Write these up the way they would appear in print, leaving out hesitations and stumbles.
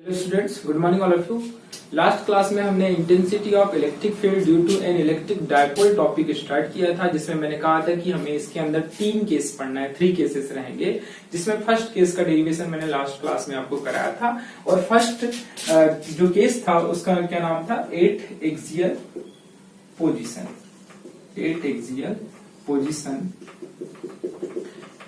Hello students, good morning all of you. Last class में हमने intensity of electric field due to an electric dipole topic start किया था, जिसमें मैंने कहा था कि हमें इसके अंदर 3 केस पढ़ना है, 3 केसेस रहेंगे, जिसमें फर्स्ट केस का डेरिवेशन मैंने लास्ट क्लास में आपको कराया था। और फर्स्ट जो केस था उसका क्या नाम था, 8 एक्सियल पोजीशन। 8 axial position.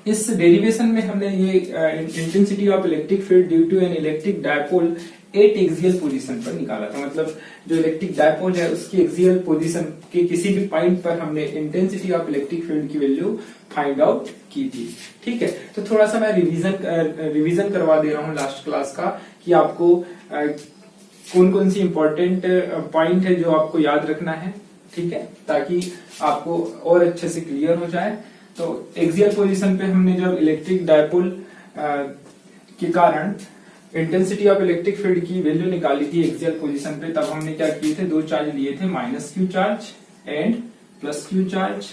इस डेरिवेशन में हमने ये intensity of electric field due to an electric dipole 8 axial position पर निकाला था। मतलब जो इलेक्ट्रिक डायपोल है उसकी एक्सियल पोजीशन के किसी भी पॉइंट पर हमने इंटेंसिटी ऑफ इलेक्ट्रिक फील्ड की वैल्यू फाइंड आउट की थी। ठीक है, तो थोड़ा सा मैं रिवीजन करवा दे रहा हूँ लास्ट क्लास का, कि आपको कौन कौन सी इंपॉर्टेंट पॉइंट है जो आपको याद रखना है। ठीक है, ताकि आपको और अच्छे से क्लियर हो जाए। तो एक्सियल पोजीशन पे हमने जब इलेक्ट्रिक डायपोल के कारण इंटेंसिटी ऑफ इलेक्ट्रिक फील्ड की वैल्यू निकाली थी एक्सियल पोजीशन पे, तब हमने क्या किए थे, 2 चार्ज लिए थे, minus Q charge and plus Q charge.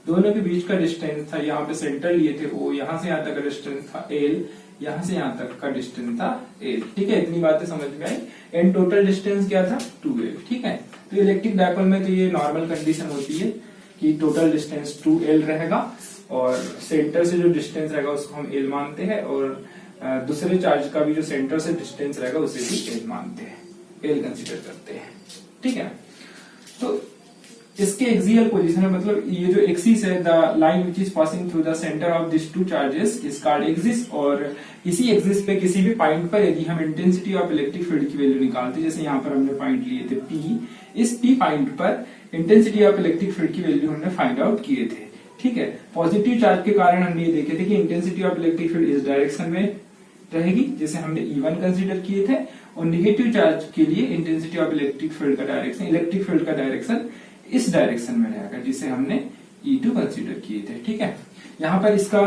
दोनों के बीच का डिस्टेंस था, यहाँ पे सेंटर लिए थे O, यहाँ से यहाँ तक का डिस्टेंस था L, यहाँ से यहाँ तक का डिस्टेंस था L। ठीक है, इतनी बातें समझ में आई। एंड टोटल डिस्टेंस क्या था, 2L। ठीक है, तो इलेक्ट्रिक डायपोल में तो ये नॉर्मल कंडीशन होती है कि टोटल डिस्टेंस 2L रहेगा और सेंटर से जो डिस्टेंस रहेगा उसको हम L मानते हैं, और दूसरे चार्ज का भी जो सेंटर से डिस्टेंस रहेगा उसे भी L मानते हैं, L कंसीडर करते हैं। ठीक है, तो इसके एक्सियल पोजीशन है, मतलब ये जो एक्सिस है, the line which is passing through the centre of this 2 charges is called axis. और इसी एक्सिस पे किसी भी पॉइंट पर यदि हम इंटेंसिटी ऑफ इलेक्ट्रिक फील्ड की वैल्यू निकालते, जैसे यहाँ पर हमने पॉइंट लिए थे P, इस P पॉइंट पर इंटेंसिटी ऑफ इलेक्ट्रिक फील्ड की वैल्यू हमने फाइंड आउट किए थे। ठीक है, पॉजिटिव चार्ज के कारण हमने ये देखे थे कि इंटेंसिटी ऑफ इलेक्ट्रिक फील्ड इस डायरेक्शन में रहेगी, जैसे हमने E1 कंसीडर किए थे, और निगेटिव चार्ज के लिए इंटेंसिटी ऑफ इलेक्ट्रिक फील्ड का डायरेक्शन इस डायरेक्शन में रहेगा, जिसे हमने E2 कंसीडर किए थे। ठीक है, यहाँ पर इसका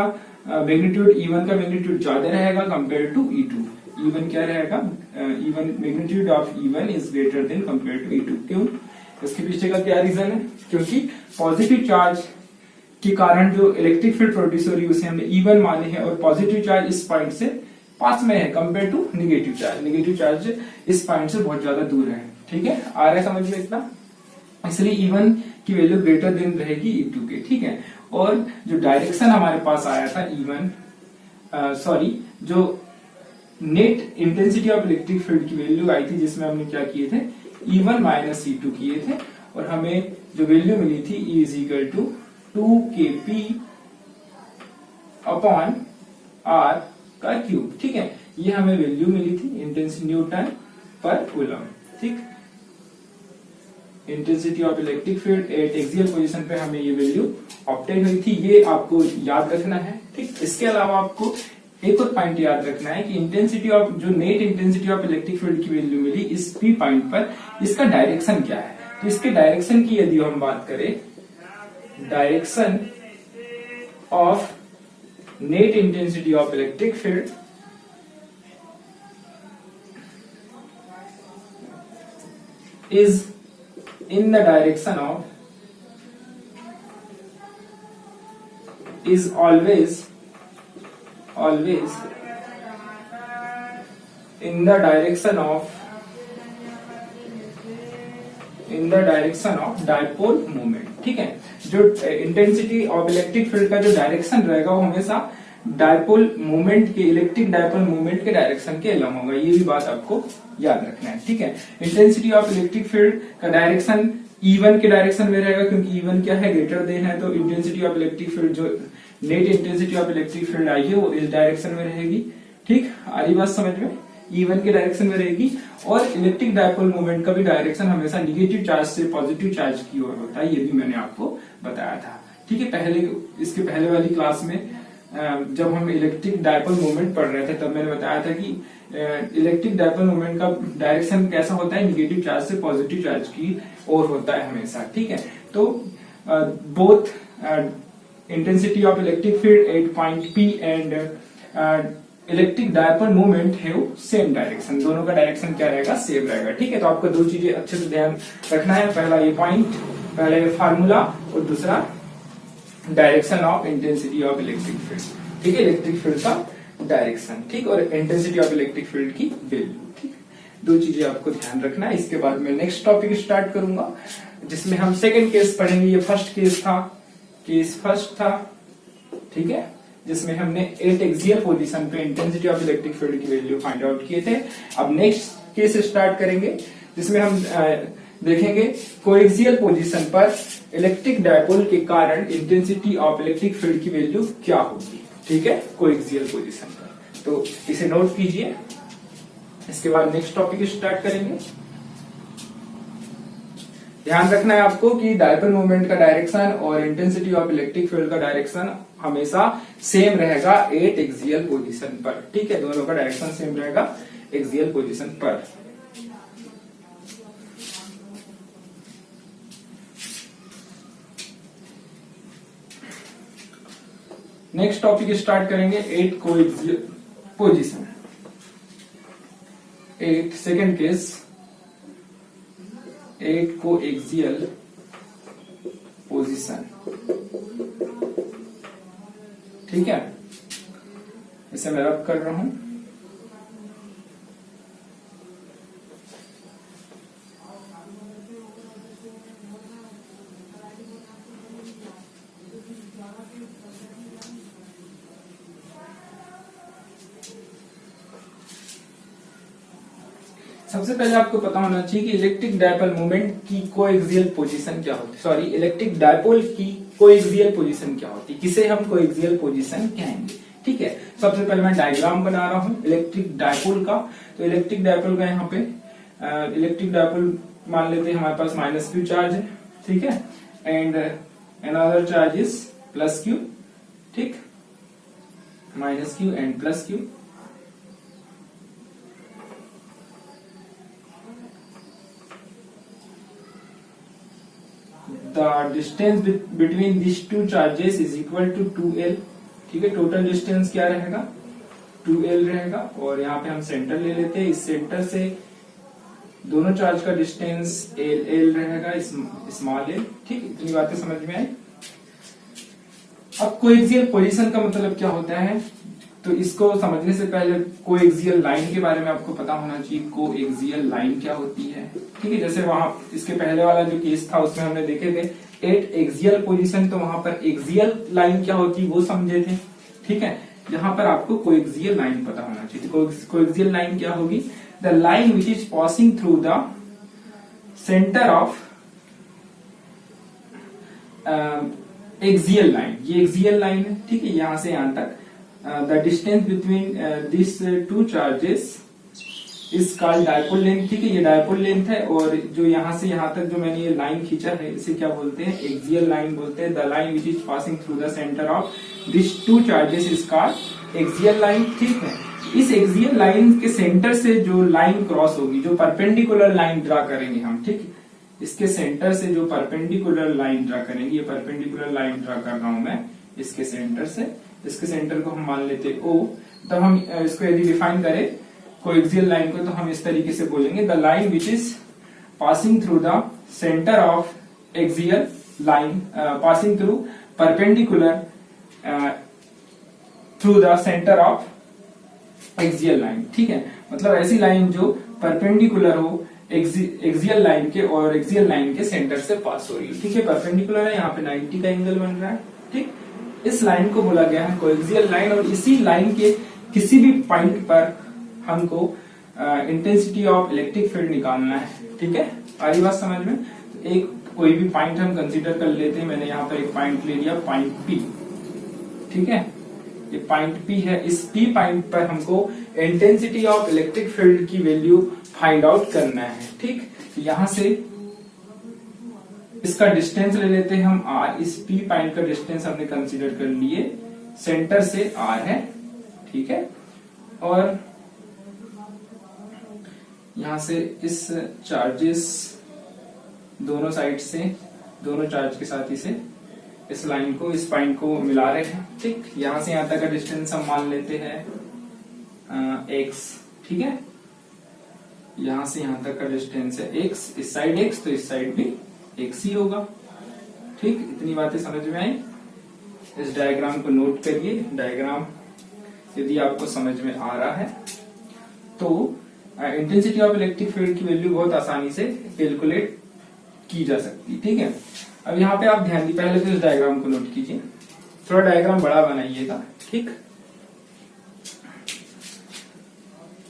मैग्नीट्यूड E1 का मैग्नीट्यूड ज्यादा रहेगा कंपेयर टू E2। E1 क्या रहेगा, E1 magnitude of E1 is greater than compare to E2। क्यों, इसके पीछे का क्या रीजन है, क्योंकि पॉजिटिव चार्ज के कारण जो इलेक्ट्रिक फील्ड प्रोड्यूस हो रही है उसे हमने E1 माने हैं, और पॉजिटिव चार्ज इस पॉइंट से पास में है compare to negative charge. Negative charge इस पॉइंट से बहुत ज्यादा दूर है। ठीक है, आ रहा है समझ में इतना, इसलिए E1 की वैल्यू ग्रेटर देन रहेगी E2 के। ठीक है, और जो डायरेक्शन हमारे पास आया था जो net intensity of electric field की वैल्यू आई थी, जिसमें हमने क्या किए थे, E1 माइनस E2 किए थे, और हमें जो वैल्यू मिली थी E is equal to 2kp upon R का क्यूब। ठीक है, ये हमें वैल्यू मिली थी इंटेंसिटी न्यूटन पर कूलम। ठीक, intensity of electric field at axial position पे हमें ये वैल्यू ऑब्टेन हुई थी, ये आपको याद रखना है। ठीक, इसके अलावा आपको एक और पॉइंट याद रखना है कि net intensity of electric field की वैल्यू मिली इस P पॉइंट पर, इसका डायरेक्शन क्या है। तो इसके डायरेक्शन की यदि हम बात करें, direction of net intensity of electric field is in the direction of is always in the direction of dipole moment। ठीक है, जो इंटेंसिटी ऑफ इलेक्ट्रिक फील्ड का जो डायरेक्शन रहेगा वो हमेशा डायपोल मोमेंट के, इलेक्ट्रिक डायपोल मोमेंट के डायरेक्शन के अलग होगा, ये भी बात आपको याद रखना है। ठीक है, इंटेंसिटी ऑफ इलेक्ट्रिक फील्ड का डायरेक्शन E1 के डायरेक्शन में रहेगा, क्योंकि E1 क्या है, ग्रेटर देन है, तो इंटेंसिटी ऑफ इलेक्ट्रिक फील्ड जो net intensity of electric field आई है वो इस डायरेक्शन में रहेगी। ठीक, आ रही बात समझ में, E1 के डायरेक्शन में रहेगी। और इलेक्ट्रिक डायपोल मोमेंट का भी डायरेक्शन हमेशा निगेटिव चार्ज से पॉजिटिव चार्ज की ओर होता है, ये भी मैंने आपको बताया था। ठीक है, इसके पहले वाली क्लास में जब हम इलेक्ट्रिक डायपोल मोमेंट पढ़ रहे थे तब मैंने बताया था कि इलेक्ट्रिक डायपोल मोमेंट का डायरेक्शन कैसा होता है, निगेटिव चार्ज से पॉजिटिव चार्ज की ओर होता है हमेशा। ठीक है, तो both intensity of electric field at point P and electric dipole moment है सेम डायरेक्शन, दोनों का डायरेक्शन क्या रहेगा, सेम रहेगा। ठीक है, तो आपको 2 चीजें अच्छे से ध्यान रखना है, पहला ये पॉइंट, पहला ये फार्मूला, और दूसरा direction of intensity of electric field. ठीक है, इलेक्ट्रिक फील्ड का डायरेक्शन। ठीक, और इंटेंसिटी ऑफ इलेक्ट्रिक फील्ड की वैल्यू। ठीक है। दो चीजें आपको ध्यान रखना है। इसके बाद मैं नेक्स्ट टॉपिक स्टार्ट करूंगा जिसमें हम सेकंड केस पढ़ेंगे। ये फर्स्ट केस था, केस फर्स्ट था, ठीक है, जिसमें हमने 8 एक्सियल पोजीशन पे इंटेंसिटी ऑफ इलेक्ट्रिक फील्ड की वैल्यू फाइंड आउट किए थे। अब नेक्स्ट केस स्टार्ट करेंगे जिसमें हम देखेंगे कोएक्सियल पोजीशन पर इलेक्ट्रिक डायपोल के कारण इंटेंसिटी ऑफ इलेक्ट्रिक फील्ड की वैल्यू क्या होगी, ठीक है, कोएक्सियल पोजीशन पर। तो इसे नोट कीजिए। इसके बाद नेक्स्ट टॉपिक स्टार्ट करेंगे। ध्यान रखना है आपको कि डायपोल मूवमेंट का डायरेक्शन और इंटेंसिटी ऑफ इलेक्ट्रिक फील्ड का डायरेक्शन हमेशा सेम रहेगा 8 एक्सियल पोजीशन पर, ठीक है, दोनों का डायरेक्शन सेम रहेगा एक्सियल पोजीशन पर। नेक्स्ट टॉपिक स्टार्ट करेंगे 8 coaxial position. 8 second case 8 coaxial position, ठीक है, इसे मैं रब कर रहा हूं। सबसे पहले आपको पता होना चाहिए कि इलेक्ट्रिक डायपोल मूवमेंट की कोएक्सियल पोजीशन क्या होती है, सॉरी, इलेक्ट्रिक डायपोल की कोएक्सियल पोजीशन क्या होती है, किसे हम कोएक्सियल पोजीशन कहेंगे, ठीक है। सबसे पहले मैं डायग्राम बना रहा हूं इलेक्ट्रिक डायपोल का। तो इलेक्ट्रिक डायपोल का यहाँ पे इलेक्ट्रिक डायपोल मान लेते हैं हमारे पास -q चार्ज है, ठीक है, and another charge is +q, ठीक, -q and +q। The distance between these two charges is equal to 2l, ठीक है, टोटल डिस्टेंस क्या रहेगा 2l रहेगा। और यहाँ पे हम सेंटर ले लेते हैं, इस सेंटर से दोनों चार्ज का डिस्टेंस l रहेगा, स्मॉल l, ठीक, इतनी बातें समझ में आई। अब कोएक्सियल पोजीशन का मतलब क्या होता है, तो इसको समझने से पहले कोएक्सियल लाइन के बारे में आपको पता होना चाहिए। कोएक्सियल लाइन क्या होती है, ठीक है, जैसे वहां इसके पहले वाला जो केस था उसमें हमने देखे थे 8 एक्सियल पोजीशन, तो वहां पर एक्सियल लाइन क्या होती है वो समझे थे, ठीक है। यहाँ पर आपको कोएक्सियल लाइन पता होना चाहिए। कोएक्सियल लाइन क्या होगी, the line which is passing through the centre of axial line, ये एक्सियल लाइन है, ठीक है, यहां से यहां तक the distance between these two charges is called dipole length, ठीक है, ये डायपोल लेंथ है। और जो यहां से यहां तक जो मैंने ये लाइन खींचा है इसे क्या बोलते हैं, एक्सियल लाइन बोलते हैं। The line which is passing through the centre of this two charges is called axial line, ठीक है। इस एक्सियल लाइन के सेंटर से जो लाइन क्रॉस होगी, जो परपेंडिकुलर लाइन ड्रा करेंगे हम, ठीक, इसके सेंटर से जो परपेंडिकुलर लाइन ड्रा करेंगे, ये परपेंडिकुलर लाइन ड्रा कर रहा हूं मैं इसके सेंटर से, इसके सेंटर को हम मान लेते O। तब हम इसको यदि डिफाइन करें कोएक्सियल लाइन को, तो हम इस तरीके से बोलेंगे, the line which is passing through the centre of axial line passing through perpendicular through the centre of axial line, ठीक है, मतलब ऐसी लाइन जो परपेंडिकुलर हो एक्सियल लाइन के और एक्सियल लाइन के सेंटर से पास हो रही है, ठीक है, परपेंडिकुलर है, यहाँ पे 90 का एंगल बन रहा है, ठीक। इस लाइन को बोला गया है कोएक्सियल लाइन। और इसी लाइन के किसी भी पॉइंट पर हमको इंटेंसिटी ऑफ इलेक्ट्रिक फील्ड निकालना है, ठीक है, आ रही बात समझ में। तो एक कोई भी पॉइंट हम कंसीडर कर लेते हैं, मैंने यहाँ पर एक पॉइंट ले लिया, पॉइंट P, ठीक है, ये पॉइंट P है। इस P पॉइंट पर हमको इंटेंसिटी ऑफ इलेक्ट्रिक फील्ड की वैल्यू फाइंड आउट करना है, ठीक। यहां से इसका डिस्टेंस ले लेते हैं हम r, इस P पॉइंट का डिस्टेंस हमने कंसीडर कर लिए, सेंटर से r है, ठीक है, और यहां से इस चार्जेस दोनों साइड से, दोनों चार्ज के साथ इसे, इस लाइन को, इस पॉइंट को मिला रहे हैं, ठीक। यहां से यहां तक का डिस्टेंस हम मान लेते हैं x, ठीक है, यहां से यहां तक का डिस्टेंस है x, इस साइड x, तो इस साइड भी x ही होगा, ठीक। इतनी बातें समझ में आई। इस डायग्राम को नोट करिए। डायग्राम यदि आपको समझ में आ रहा है तो इंटेंसिटी ऑफ इलेक्ट्रिक फील्ड की वैल्यू बहुत आसानी से कैलकुलेट की जा सकती है। ठीक है, अब यहाँ पे आप ध्यान दी, पहले तो इस डायग्राम को नोट कीजिए, थोड़ा डायग्राम बड़ा बनाइएगा। ठीक,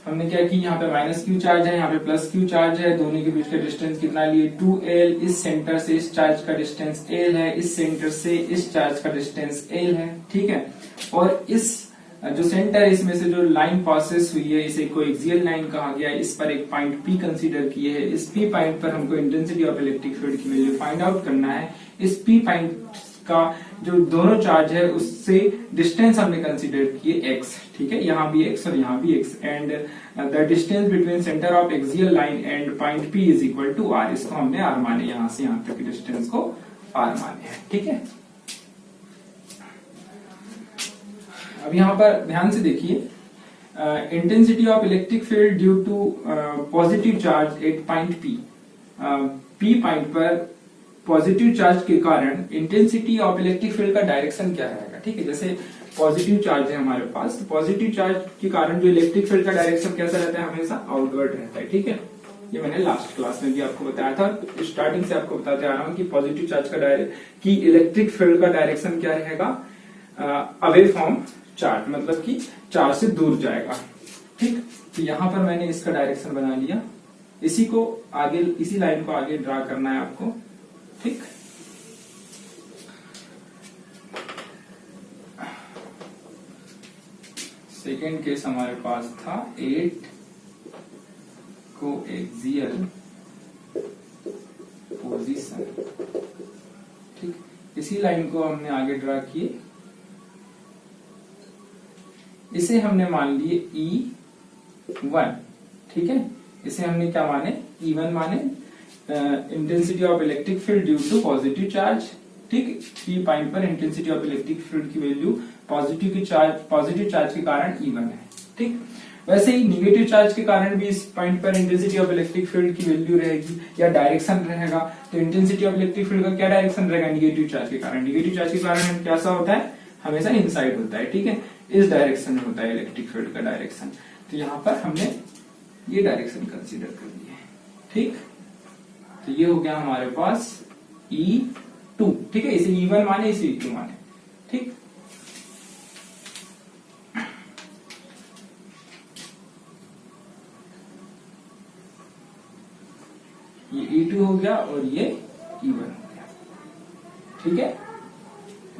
हमने क्या की, यहाँ पे माइनस क्यू चार्ज है, यहाँ पे प्लस क्यू चार्ज है, दोनों के बीच का डिस्टेंस कितना लिए 2l, इस सेंटर से इस चार्ज का डिस्टेंस l है, इस सेंटर से इस चार्ज का डिस्टेंस l है। ठीक है, और इस जो सेंटर है इसमें से जो लाइन पासेस हुई है इसे कोएक्सियल लाइन कहा गया है। इस पर एक पॉइंट P कंसीडर किए है, इस P पॉइंट पर हमको इंटेंसिटी ऑफ इलेक्ट्रिक फील्ड की वैल्यू फाइंड आउट करना है। इस P पॉइंट का जो दोनों चार्ज है उससे डिस्टेंस हमने कंसीडर किए x। ठीक है, यहाँ भी x और यहाँ भी x, and the distance between centre of axial line and point P is equal to r। इसको हमने r माने, यहाँ से यहाँ तक की डिस्टेंस को r माने हैं। ठीक है, अब यहाँ पर ध्यान से देखिए, intensity of electric field due to positive charge at point P। P point पर पॉजिटिव चार्ज के कारण इंटेंसिटी ऑफ इलेक्ट्रिक फील्ड का डायरेक्शन क्या रहेगा। ठीक है, जैसे पॉजिटिव चार्ज है हमारे पास, तो पॉजिटिव चार्ज के कारण जो इलेक्ट्रिक फील्ड का डायरेक्शन कैसा रहता है, हमेशा आउटवर्ड रहता है। ठीक है, ये मैंने लास्ट क्लास में भी आपको बताया था, स्टार्टिंग से आपको बताते आ रहा हूँ कि पॉजिटिव चार्ज का कि इलेक्ट्रिक फील्ड का डायरेक्शन क्या रहेगा, अवे फ्रॉम चार्ज, मतलब कि चार्ज से दूर जाएगा। ठीक, तो यहां पर मैंने इसका डायरेक्शन बना लिया, इसी को आगे, इसी लाइन को आगे ड्रा करना है आपको। ठीक, सेकेंड केस हमारे पास था 8 कोएक्सियल पोजीशन। ठीक, इसी लाइन को हमने आगे ड्रा किए, इसे हमने मान लिए E1। ठीक है, इसे हमने क्या माने, E1 माने, intensity of electric field due to positive charge. ठीक, P पॉइंट पर इंटेंसिटी ऑफ इलेक्ट्रिक फील्ड की वैल्यू पॉजिटिव चार्ज के कारण E1 है। ठीक, वैसे ही निगेटिव चार्ज के कारण भी इस पॉइंट पर इंटेंसिटी ऑफ इलेक्ट्रिक फील्ड की वैल्यू रहेगी या डायरेक्शन रहेगा। तो इंटेंसिटी ऑफ इलेक्ट्रिक फील्ड का क्या डायरेक्शन रहेगा, निगेटिव चार्ज के कारण। निगेटिव चार्ज के कारण कैसा होता है, हमेशा इनसाइड होता है। ठीक है, इस डायरेक्शन में होता है इलेक्ट्रिक फील्ड का डायरेक्शन। तो यहाँ पर हमने ये डायरेक्शन कंसीडर कर लिया है। ठीक, तो ये हो गया हमारे पास E2। ठीक है, इसे E1 माने, इसे E2 माने। ठीक, ये E2 हो गया और ये E1 हो गया। ठीक है,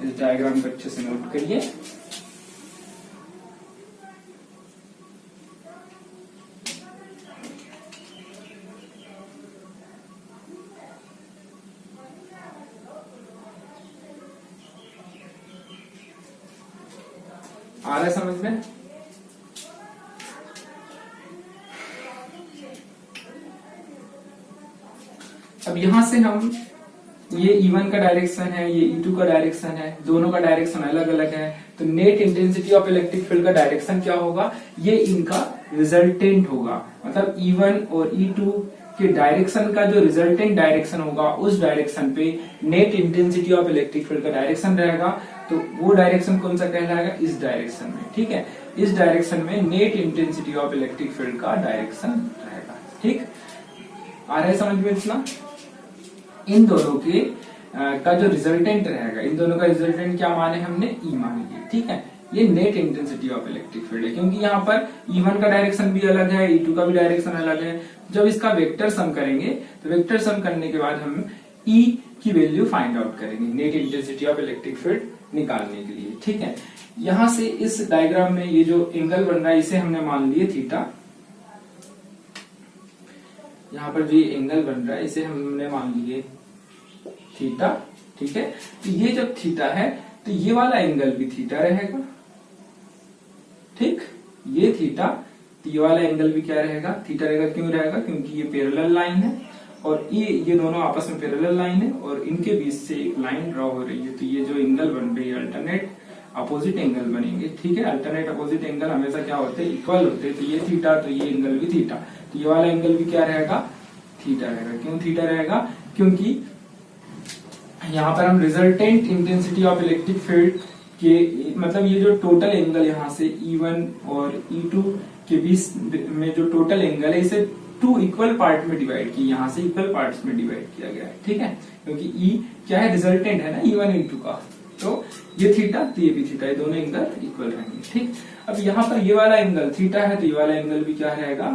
इस डायग्राम को अच्छे से नोट करिए। आ रहा है समझ में? अब यहां से हम, ये E1 का डायरेक्शन है, ये E2 का डायरेक्शन है, दोनों का डायरेक्शन अलग अलग है। तो net intensity of electric field का डायरेक्शन क्या होगा, ये इनका रिजल्टेंट होगा। मतलब E1 और E2 के डायरेक्शन का जो रिजल्टेंट डायरेक्शन होगा, उस डायरेक्शन पे net intensity of electric field का डायरेक्शन रहेगा। तो वो डायरेक्शन कौन सा कहलाएगा, इस डायरेक्शन में। ठीक है, इस डायरेक्शन में net intensity of electric field का डायरेक्शन रहेगा। ठीक, आ रहा है समझ में इतना? इन दोनों के का जो रिजल्टेंट रहेगा, इन दोनों का रिजल्टेंट क्या माने हमने, E मान लिया। ठीक है, ये net intensity of electric field है, क्योंकि यहाँ पर E1 का डायरेक्शन भी अलग है, E2 का भी डायरेक्शन अलग है। जब इसका वेक्टर सम करेंगे तो वेक्टर सम करने के बाद हम E की वैल्यू फाइंड आउट करेंगे, net intensity of electric field निकालने के लिए। ठीक है, यहां से इस डायग्राम में ये जो एंगल बन रहा है, इसे हमने मान लिए थीटा। यहाँ पर जो ये एंगल बन रहा है, इसे हमने मान लिए थीटा। ठीक है, तो ये जब थीटा है तो ये वाला एंगल भी थीटा रहेगा। ठीक, ये थीटा, तो ये वाला एंगल भी क्या रहेगा, थीटा रहेगा। क्यों रहेगा, क्योंकि ये पैरेलल लाइन है और ये दोनों आपस में पैरेलल लाइन है और इनके बीच से एक लाइन ड्रॉ हो रही है। तो ये जो एंगल बन रही है, अल्टरनेट अपोजिट एंगल बनेंगे। ठीक है, अल्टरनेट अपोजिट एंगल हमेशा क्या होते हैं, इक्वल होते हैं। तो ये थीटा, तो ये एंगल भी थीटा, तो ये वाला एंगल भी क्या रहेगा, थीटा रहेगा। क्यों थीटा रहेगा, क्योंकि यहाँ पर हम resultant intensity of electric field के, मतलब ये जो टोटल एंगल यहाँ से E1 और E2 के बीच में जो टोटल एंगल है इसे 2 इक्वल पार्ट में डिवाइड किया, यहां से इक्वल पार्ट्स में डिवाइड किया गया है, ठीक है, क्योंकि ई क्या है, रिजल्टेंट है ना E1 E2 का, तो ये थीटा तो ये भी थीटा, ये दोनों एंगल इक्वल रहेंगे, ठीक। अब यहाँ पर ये वाला एंगल थीटा है तो ये वाला एंगल भी क्या रहेगा,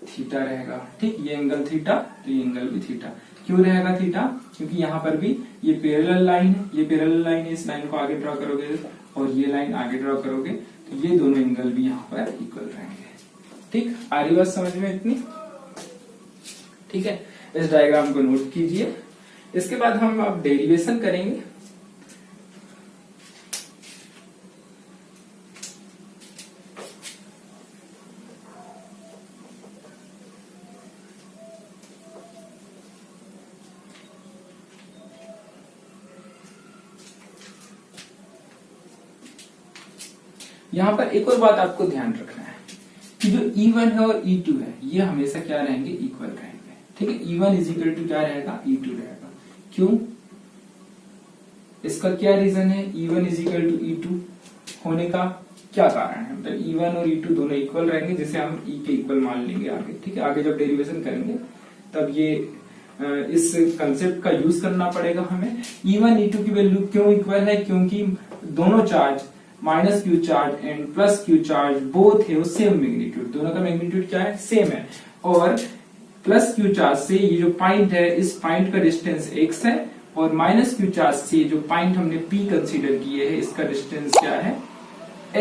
थीटा रहेगा, ठीक। ये एंगल थीटा तो ये एंगल भी थीटा। क्यों रहेगा थीटा, क्योंकि यहाँ पर भी ये पैरेलल लाइन है, ये पैरेलल लाइन है, इस लाइन को आगे ड्रॉ करोगे और ये लाइन आगे ड्रॉ करोगे तो ये दोनों एंगल भी यहाँ पर इक्वल रहेंगे, ठीक। आ रही बात समझ में इतनी, ठीक है। इस डायग्राम को नोट कीजिए। इसके बाद हम अब डेरिवेशन करेंगे। यहां पर एक और बात आपको ध्यान रखना है कि जो E1 है और E2 है ये हमेशा क्या रहेंगे, इक्वल रहेंगे, ठीक है। E1 इज इक्वल टू क्या रहेगा, E2 रहेगा। क्यों, इसका क्या रीजन है, E1 is equal to E2 होने का क्या कारण है, मतलब E1 और E2 दोनों इक्वल रहेंगे, जिसे हम E के इक्वल मान लेंगे आगे, ठीक है। आगे जब डेरिवेशन करेंगे तब ये इस कंसेप्ट का यूज करना पड़ेगा हमें। E1 E2 की वैल्यू क्यों इक्वल है, क्योंकि दोनों charge minus Q charge and plus Q charge both है सेम मैग्नीट्यूड, दोनों का मैग्नीट्यूड क्या है, सेम है। और प्लस क्यू चार्ज से ये जो पॉइंट है, इस पॉइंट का डिस्टेंस x है, और माइनस क्यू चार्ज से जो पॉइंट हमने P कंसीडर किए है इसका डिस्टेंस क्या है,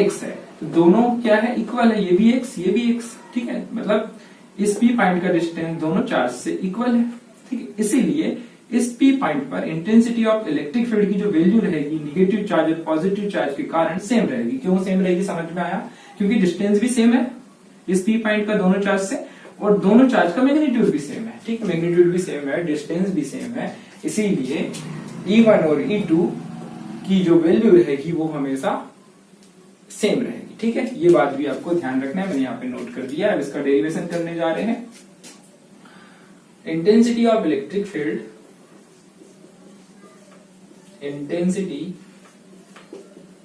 x है। तो दोनों क्या है, इक्वल है, ये भी x ये भी x, ठीक है। मतलब इस P पॉइंट का डिस्टेंस दोनों चार्ज से इक्वल है, ठीक है। इसीलिए इस P पॉइंट पर इंटेंसिटी ऑफ इलेक्ट्रिक फील्ड की जो वैल्यू रहेगी निगेटिव चार्ज और पॉजिटिव चार्ज के कारण सेम रहेगी। क्यों सेम रहेगी, समझ में आया, क्योंकि डिस्टेंस भी सेम है इस P पॉइंट का दोनों चार्ज से, और दोनों चार्ज का मैग्नीट्यूड भी सेम है, ठीक, मैग्नीट्यूड भी सेम है, डिस्टेंस भी सेम है। इसीलिए E1 और E2 की जो वैल्यू रहेगी वो हमेशा सेम रहेगी, ठीक है। ये बात भी आपको ध्यान रखना है, मैंने यहाँ पे नोट कर दिया। अब इसका डेरिवेशन करने जा रहे हैं। Intensity of electric field, intensity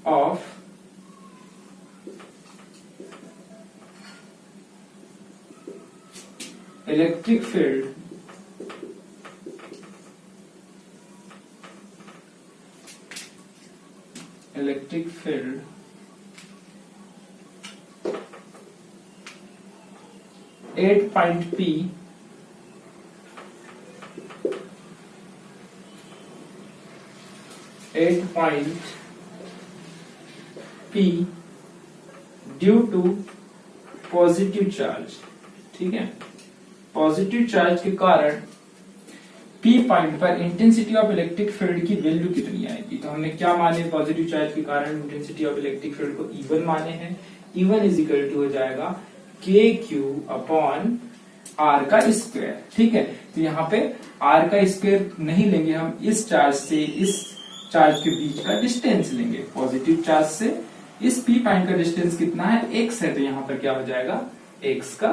of electric field at point P at point P due to positive charge, ठीक है। पॉजिटिव चार्ज के कारण P पॉइंट पर इंटेंसिटी ऑफ इलेक्ट्रिक फील्ड की वैल्यू कितनी आएगी, तो हमने क्या माने, पॉजिटिव चार्ज के कारण इंटेंसिटी ऑफ इलेक्ट्रिक फील्ड को E1 माने हैं। E1 इज इक्वल टू हो जाएगा KQ अपॉन R का स्क्वायर, ठीक है। तो यहाँ पे R का स्क्वायर नहीं लेंगे हम, इस चार्ज से इस चार्ज के बीच का डिस्टेंस लेंगे। पॉजिटिव चार्ज से इस P पॉइंट का डिस्टेंस कितना है, x है, तो यहाँ पर क्या हो जाएगा, x का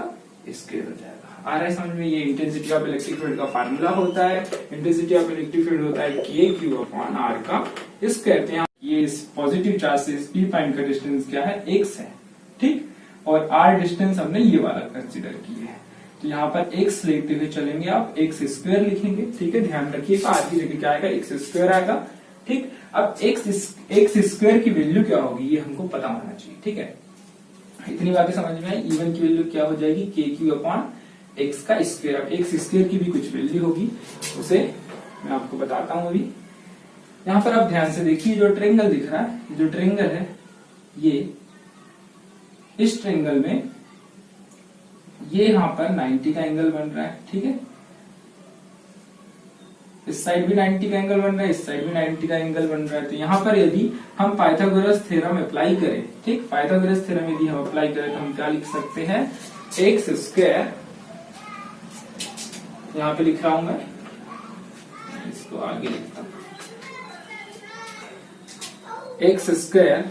स्क्वायर हो जाएगा। आ रहा है समझ में, ये इंटेंसिटी ऑफ इलेक्ट्रिक फील्ड का फार्मूला होता है। इंटेंसिटी ऑफ इलेक्ट्रिक फील्ड होता है KQ अपॉन R का स्क्वायर। तो यहाँ ये इस पॉजिटिव चार्ज से इस P पॉइंट का डिस्टेंस क्या है, x है, ठीक, और R डिस्टेंस हमने ये वाला कंसिडर किया है। तो यहाँ पर x लेते हुए चलेंगे, आप x स्क्वायर लिखेंगे, ठीक है। ध्यान रखिएगा R की जगह क्या आएगा, x स्क्वायर आएगा, ठीक। अब x स्क्वायर की वैल्यू क्या होगी ये हमको पता होना चाहिए, ठीक है। इतनी बातें समझ में आई। E1 की वैल्यू क्या हो जाएगी, KQ अपॉन x का स्क्वायर। अब x स्क्वायर की भी कुछ वैल्यू होगी, उसे मैं आपको बताता हूं अभी। यहाँ पर आप ध्यान से देखिए, जो ट्रायंगल दिख रहा है, जो ट्रायंगल है ये, इस ट्रायंगल में ये यहाँ पर 90 का एंगल बन रहा है, ठीक है। इस साइड भी 90 का एंगल बन रहा है, इस साइड भी 90 का एंगल बन रहा है। तो यहाँ पर यदि हम पाइथागोरस थ्योरम अप्लाई करें, ठीक, पाइथागोरस थ्योरम यदि हम अप्लाई करें तो हम क्या लिख सकते हैं, एक्स स्क्वायर, यहाँ पे लिख रहा हूं मैं, इसको आगे लिखता हूं, x square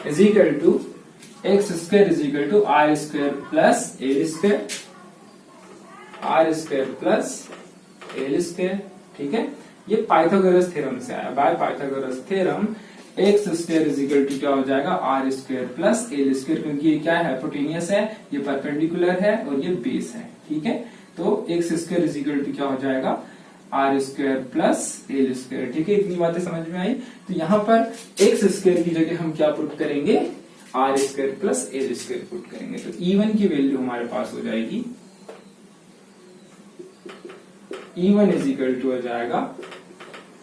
is equal to x square is equal to r square plus L square, r square plus L square, ठीक है। ये पाइथागोरस थ्योरम से आया। By Pythagoras theorem x square is equal to क्या हो जाएगा, r square plus L square, क्योंकि ये क्या है, हाइपोटेनियस है, ये परपेंडिकुलर है और ये बेस है। ठीक है, तो x square is equal to क्या हो जाएगा, r square plus L square. ठीक है, इतनी बातें समझ में आई। तो यहाँ पर एक्स स्क्वायर की जगह हम क्या पुट करेंगे, r square plus L square put करेंगे। तो E1 की वैल्यू हमारे पास हो जाएगी, E1 इज इक्वल टू हो जाएगा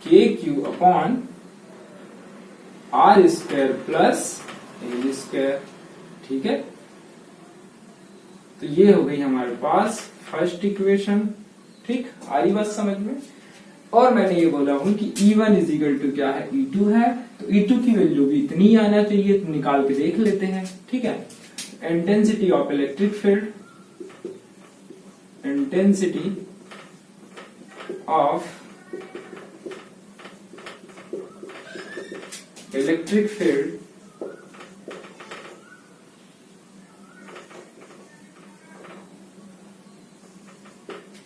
k Q upon are square plus L square. ठीक है, तो ये हो गई हमारे पास फर्स्ट इक्वेशन। ठीक, आ रही बात समझ में। और मैंने ये बोला हूं कि E1 इज इक्वल टू क्या है, E2 है, तो E2 की वैल्यू भी इतनी ही आना चाहिए, तो निकाल के देख लेते हैं। ठीक है, intensity of electric field, intensity of electric field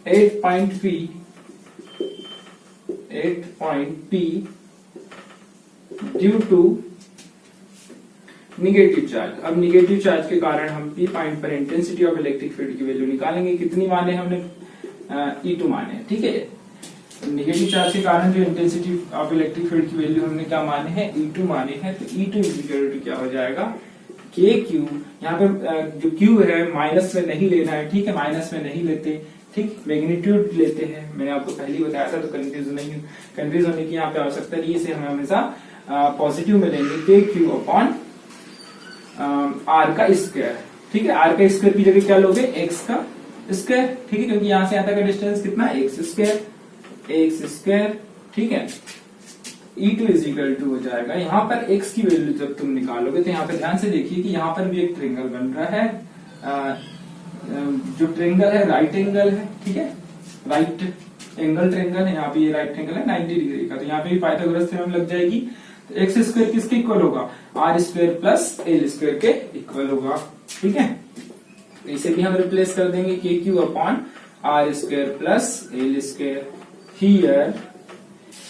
at point P due to negative charge. अब निगेटिव चार्ज के कारण हम P पॉइंट पर इंटेंसिटी ऑफ इलेक्ट्रिक फील्ड की वैल्यू निकालेंगे। कितनी माने हमने, E2 माने। ठीक है, निगेटिव चार्ज के कारण जो इंटेंसिटी ऑफ इलेक्ट्रिक फील्ड की वैल्यू हमने क्या माने हैं, E2 माने हैं। तो E2 इज इक्वल टू क्या हो जाएगा, के क्यू। यहाँ पे जो क्यू है माइनस में नहीं लेना है। ठीक है, माइनस में नहीं लेते। ठीक, मैग्नीट्यूड लेते हैं, मैंने आपको पहले ही बताया था, तो कंफ्यूज होने की यहाँ पे आवश्यकता नहीं है। इसे हम हमेशा पॉजिटिव में लेंगे, के क्यू अपॉन आर का स्क्वायर। ठीक है, आर का स्क्वायर की जगह क्या लोगे, एक्स का स्क्वायर। ठीक है, क्योंकि यहां से यहाँ तक का डिस्टेंस कितना, एक्स स्क्वायर। ठीक है, E2 इज इक्वल टू हो जाएगा, यहाँ पर x की वैल्यू जब तुम निकालोगे तो यहाँ पर ध्यान से देखिए कि यहाँ पर भी एक ट्रेंगल बन रहा है। जो ट्रेंगल है राइट एंगल है। ठीक है, राइट एंगल ट्रेंगल है, यहाँ पे ये राइट एंगल है 90 डिग्री का, तो यहाँ पे भी पाइथागोरस थ्योरम लग जाएगी। तो एक्स स्क्वायर किसके इक्वल होगा, r square plus L square के इक्वल होगा। ठीक है, इसे भी हम रिप्लेस कर देंगे, k Q upon are square plus L square. Here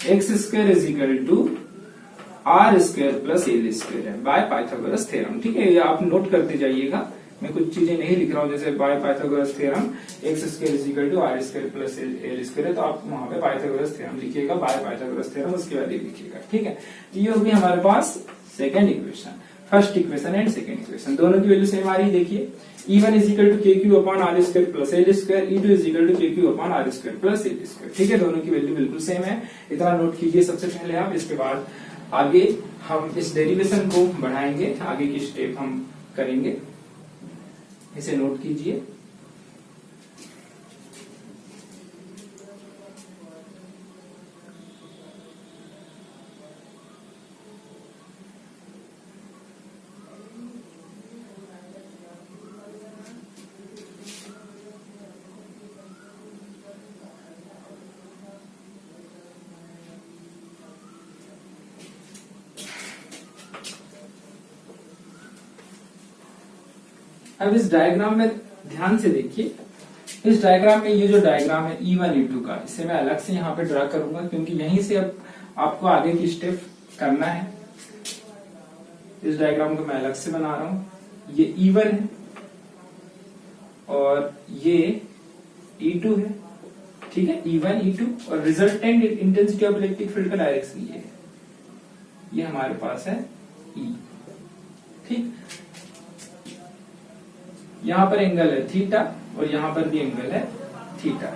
x square is equal to r square plus L square है बाय पाइथागोरस थ्योरम। ठीक है, ये आप नोट करते जाइएगा, मैं कुछ चीजें नहीं लिख रहा हूं, जैसे by Pythagoras theorem x square is equal to r square plus L square है, तो आप वहां पे पाइथागोरस थ्योरम लिखिएगा, बाय पाइथागोरस थ्योरम, उसके बाद ये लिखिएगा। ठीक है, तो ये होगी हमारे पास second equation. First equation and second equation दोनों की वैल्यू सेम आ रही है। देखिए, E1 is equal to K Q upon are square plus L square, E2 is equal to K Q upon are square plus L square. ठीक है, दोनों की वैल्यू बिल्कुल सेम है, इतना नोट कीजिए सबसे पहले आप। इसके बाद आगे हम इस डेरिवेशन को बढ़ाएंगे, आगे की स्टेप हम करेंगे, इसे नोट कीजिए। अब इस डायग्राम में ध्यान से देखिए, इस डायग्राम में ये जो डायग्राम है E1 E2 का, इसे मैं अलग से यहाँ पे ड्रा करूंगा, क्योंकि यहीं से अब आपको आगे की स्टेप करना है। इस डायग्राम को मैं अलग से बना रहा हूं। ये E1 है और ये E2 है। ठीक है, E1 E2 और resultant intensity of electric field का डायरेक्शन ये हमारे पास है E। ठीक, यहां पर एंगल है थीटा और यहां पर भी एंगल है थीटा।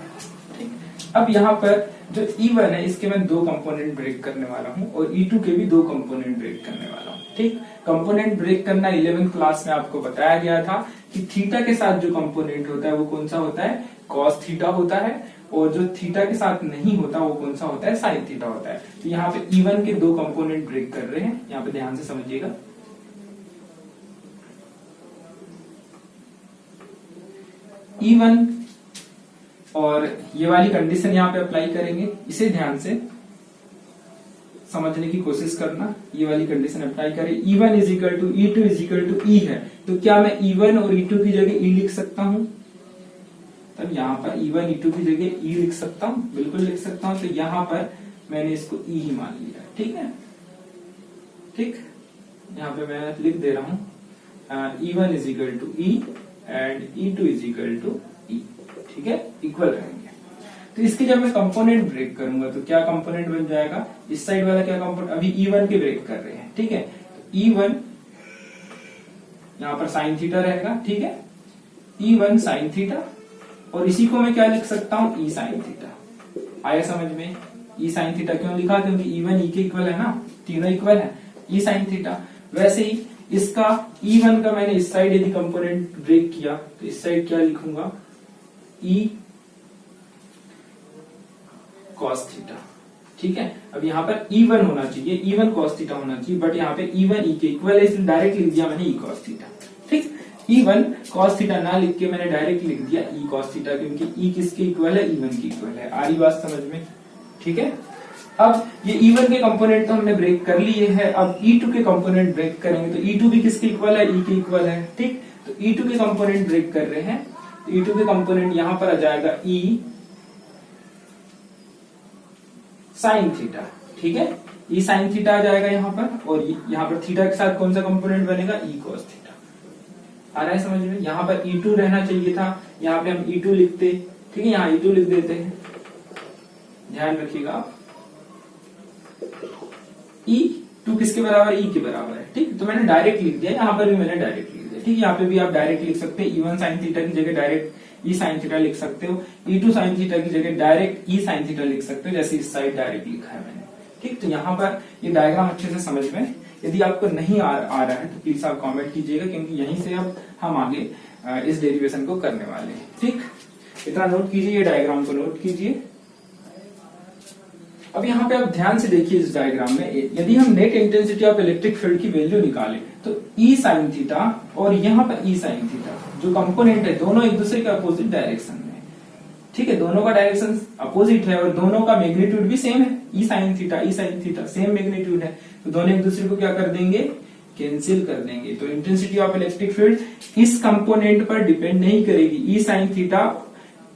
ठीक, अब यहां पर जो E1 है इसके मैं दो कंपोनेंट ब्रेक करने वाला हूं और E2 के भी दो कंपोनेंट ब्रेक करने वाला हूं। ठीक, कंपोनेंट ब्रेक करना 11th क्लास में आपको बताया गया था कि थीटा के साथ जो कंपोनेंट होता है वो कौन सा होता है, कॉस थीटा होता है, और जो थीटा के साथ नहीं होता वो कौन सा होता है, साइन थीटा होता है। तो यहाँ पे E1 के दो कंपोनेंट ब्रेक कर रहे हैं, यहाँ पे ध्यान से समझिएगा। E1 और ये वाली कंडीशन यहाँ पे अप्लाई करेंगे, इसे ध्यान से समझने की कोशिश करना। ये वाली कंडीशन अप्लाई करें, E1 is equal to E2 is equal to E है, तो क्या मैं E1 और E2 की जगह E लिख सकता हूं? तब यहाँ पर E1 E2 की जगह E लिख सकता हूं, बिल्कुल लिख सकता हूं। तो यहाँ पर मैंने इसको E ही मान लिया। ठीक है, ठीक, यहाँ पे मैं लिख दे रहा हूं E1 is equal to E and E2 is equal to E, ठीक है, इक्वल रहेंगे। तो इसके जब मैं कंपोनेंट ब्रेक करूंगा तो क्या कंपोनेंट बन जाएगा, इस साइड वाला क्या कंपोनेंट, अभी E1 के ब्रेक कर रहे हैं, ठीक है, तो E1 यहां पर साइन थीटा रहेगा, ठीक है, E1 साइन थीटा, और इसी को मैं क्या लिख सकता हूं, E साइन थीटा। आया समझ में, E साइन थीटा क्यों लिखा, क्योंकि E1 E के इक्वल है ना, तीनों इक्वल है, E साइन थीटा। वैसे ही इसका E1 का मैंने इस साइड यदि कंपोनेंट ब्रेक किया तो इस साइड क्या लिखूंगा, E cos थीटा, ठीक है। अब यहाँ पर E1 होना चाहिए, E1 cos थीटा होना चाहिए, बट यहाँ पे E1 E के इक्वल है, इसलिए डायरेक्ट लिख दिया मैंने E cos थीटा, ठीक। E1 cos थीटा ना लिख के मैंने डायरेक्ट लिख दिया E cos थीटा, क्योंकि E किसके इक्वल है, E1 के इक्वल है। आ रही बात समझ में, ठीक है। अब ये E1 के कंपोनेंट तो हमने ब्रेक कर लिए हैं, अब E2 के कंपोनेंट ब्रेक करेंगे तो E2 भी किसके इक्वल है, E के इक्वल है, ठीक। तो E2 के कंपोनेंट ब्रेक कर रहे हैं, तो E2 के कंपोनेंट यहां पर आ जाएगा E साइन थीटा, ठीक है, E साइन थीटा आ जाएगा यहाँ पर, और यहाँ पर थीटा के साथ कौन सा कंपोनेंट बनेगा, E cos थीटा। आ रहा है समझ में, यहाँ पर E2 रहना चाहिए था, यहाँ पे हम E2 लिखते, ठीक है, यहाँ E2 लिख देते हैं, ध्यान रखिएगा आप। E2 किसके बराबर, E के बराबर है, ठीक। तो मैंने डायरेक्ट लिख दिया, यहाँ पर भी मैंने डायरेक्ट लिख दिया, ठीक है। यहाँ पे भी आप डायरेक्ट लिख सकते हैं, E1 साइन थीटा की जगह डायरेक्ट E साइन थीटा लिख सकते हो, E2 साइन थीटा की जगह डायरेक्ट E साइन थीटा लिख सकते हो, जैसे इस साइड डायरेक्ट लिखा है मैंने, ठीक। तो यहाँ पर ये डायग्राम अच्छे से समझ में, यदि आपको नहीं आ रहा है तो प्लीज आप कमेंट कीजिएगा, क्योंकि यहीं से अब हम आगे इस डेरिवेशन को करने वाले हैं, ठीक। इतना नोट कीजिए, ये डायग्राम को नोट कीजिए। अब यहाँ पे आप ध्यान से देखिए, इस डायग्राम में यदि हम net intensity of electric field की वैल्यू निकालें तो E साइन थीटा और यहाँ पर E साइन थीटा जो कंपोनेंट है, दोनों एक दूसरे के अपोजिट डायरेक्शन में, ठीक है, दोनों का डायरेक्शन अपोजिट है और दोनों का मैग्नीट्यूड भी सेम है, E sine theta same magnitude है, तो दोनों एक दूसरे को क्या कर देंगे, कैंसिल कर देंगे। तो इंटेंसिटी ऑफ इलेक्ट्रिक फील्ड इस कंपोनेंट पर डिपेंड नहीं करेगी। E साइन थीटा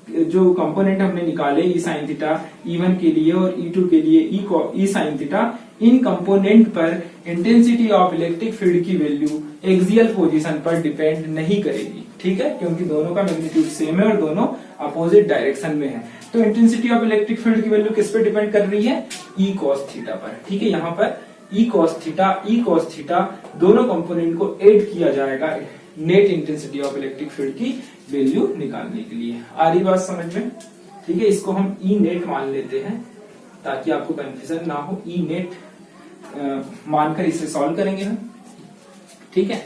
जो कंपोनेंट हमने निकाले, E साइन थीटा E1 के लिए और E2 के लिए E साइन थीटा, इन कंपोनेंट पर इंटेंसिटी ऑफ इलेक्ट्रिक फील्ड की वैल्यू एक्सियल पोजीशन पर डिपेंड नहीं करेगी, ठीक है, क्योंकि दोनों का मैग्नीट्यूड सेम है और दोनों अपोजिट डायरेक्शन में है। तो इंटेंसिटी ऑफ इलेक्ट्रिक फील्ड की वैल्यू किस पे डिपेंड कर रही है, E cos थीटा पर, ठीक है। यहाँ पर E cos थीटा दोनों कंपोनेंट को ऐड किया जाएगा net intensity of electric field की वैल्यू निकालने के लिए। आ रही बात समझ में, ठीक है। इसको हम E नेट मान लेते हैं ताकि आपको कंफ्यूजन ना हो। E नेट मानकर इसे सॉल्व करेंगे हम, ठीक है।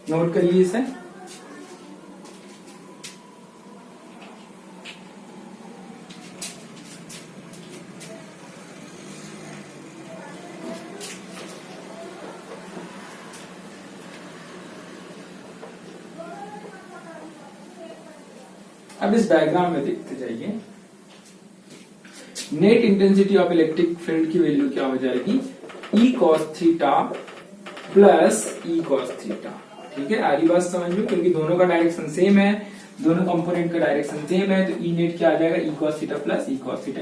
नोट करिए इसे। अब इस डायग्राम में देखते जाइए, net intensity of electric field की वैल्यू क्या हो जाएगी, E cos theta plus E cos theta, ठीक है। आरी बात समझ में, क्योंकि दोनों का डायरेक्शन सेम है, दोनों कंपोनेंट का डायरेक्शन सेम है, तो E नेट क्या आ जाएगा, E cos theta plus E cos theta,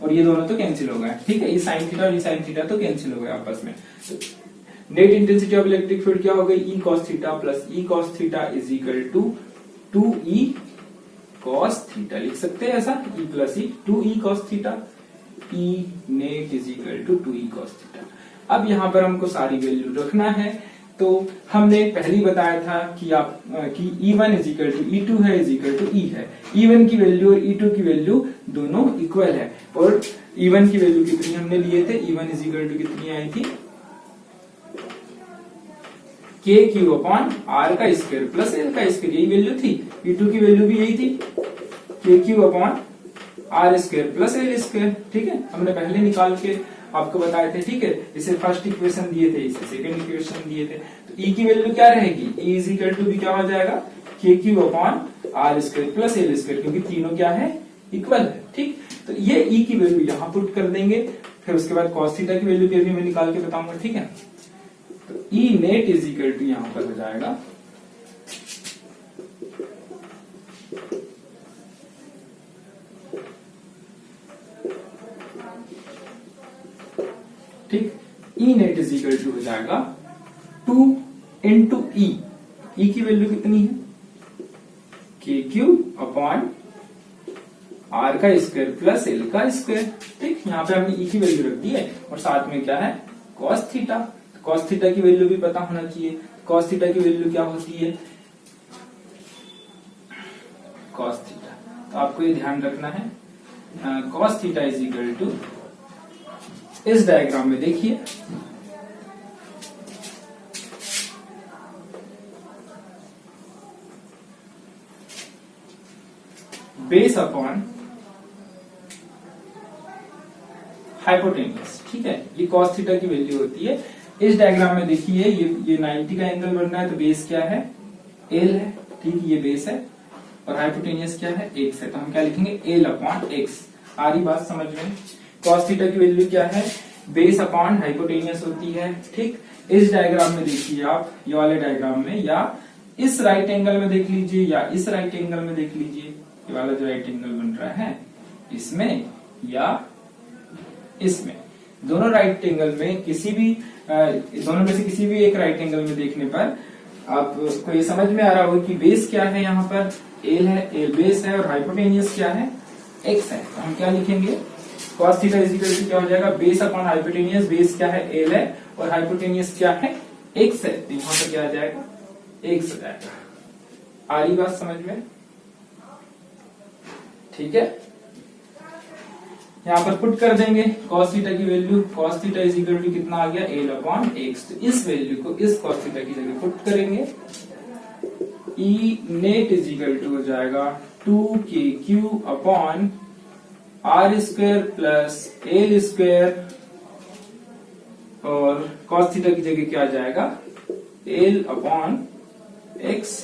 और ये दोनों तो कैंसिल हो गए, ठीक है। E साइन थीटा और E साइन थीटा तो कैंसिल हो गए आपस में। तो net intensity of electric field क्या हो गई, E cos theta plus E cos theta is equal to 2E cos theta, लिख सकते हैं ऐसा, E plus E 2E cos theta, E net is equal to 2E cos theta. अब यहाँ पर हमको सारी वैल्यू रखना है, तो हमने पहले ही बताया था कि E1 is equal to E2 है, इज इक्वल टू E है। E1 की वैल्यू और E2 की वैल्यू दोनों इक्वल है, और E1 की वैल्यू कितनी हमने लिए थे, E1 इज इक्वल टू कितनी आई थी, KQ/R का स्क्वायर प्लस L का स्क्वायर, यही वैल्यू थी। E2 की वैल्यू भी यही थी, KQ/R square plus L square, ठीक है। हमने पहले निकाल के आपको बताए थे, ठीक है। इसे फर्स्ट इक्वेशन दिए थे, इसे सेकंड इक्वेशन दिए थे। तो E की वैल्यू क्या रहेगी, E इज इक्वल टू भी क्या हो जाएगा, KQ/R square plus L square, क्योंकि तीनों क्या है, इक्वल है, ठीक। तो ये E की वैल्यू यहाँ पुट कर देंगे, फिर उसके बाद cos थीटा की वैल्यू भी अभी मैं निकाल के बताऊंगा, ठीक है। तो E net is equal to यहां पर हो जाएगा E net is equal to हो जाएगा 2 इंटू ई की वैल्यू कितनी है के क्यू अपॉन आर का स्क्वायर प्लस एल का स्क्वायर। ठीक, यहाँ पे हमने ई की वैल्यू रख दी है और साथ में क्या है कॉस थीटा। कॉस थीटा की वैल्यू भी पता होना चाहिए। कॉस थीटा की वैल्यू क्या होती है कॉस थीटा, तो आपको ये ध्यान रखना है। Cos theta is equal to, इस डायग्राम में देखिए बेस अपॉन हाइपोटेन्यूज। ठीक है, ये कॉस थीटा की वैल्यू होती है। इस डायग्राम में देखिए ये 90 का एंगल बन रहा है, तो बेस क्या है एल है। ठीक, ये बेस है और हाइपोटेन्यूज क्या है एक्स है, तो हम क्या लिखेंगे एल अपॉन एक्स। आ रही बात समझ में। कॉस थीटा की वैल्यू क्या है बेस अपॉन हाइपोटेन्यूज होती है। ठीक, इस डायग्राम में देखिए आप, ये वाले डायग्राम में, या इस राइट एंगल में देख लीजिए या इस राइट एंगल में देख लीजिए, ये वाला जो राइट एंगल बन रहा है इसमें या इसमें, दोनों राइट एंगल में किसी भी दोनों में से किसी भी एक राइट एंगल में देखने पर आपको ये समझ में आ रहा होगा कि बेस क्या है, यहाँ पर एल है, एल बेस है और हाइपोटेन्यूज क्या है एक्स है। तो हम क्या लिखेंगे cos theta is equal to क्या हो जाएगा बेस अपॉन हाइपोटेन्यूज। बेस क्या है एल है और हाइपोटेन्यूज क्या है एक्स है, तो यहाँ पर क्या आ जाएगा एक्स आ जाएगा। आ रही बात समझ में। ठीक है, यहाँ पर पुट कर देंगे cos थीटा की value. cos theta is equal to कितना आ गया एल अपॉन एक्स। तो इस वैल्यू को इस cos थीटा की जगह पुट करेंगे। E net is equal to हो जाएगा 2kq upon are square plus L square और cos थीटा की जगह क्या आ जाएगा एल अपॉन एक्स।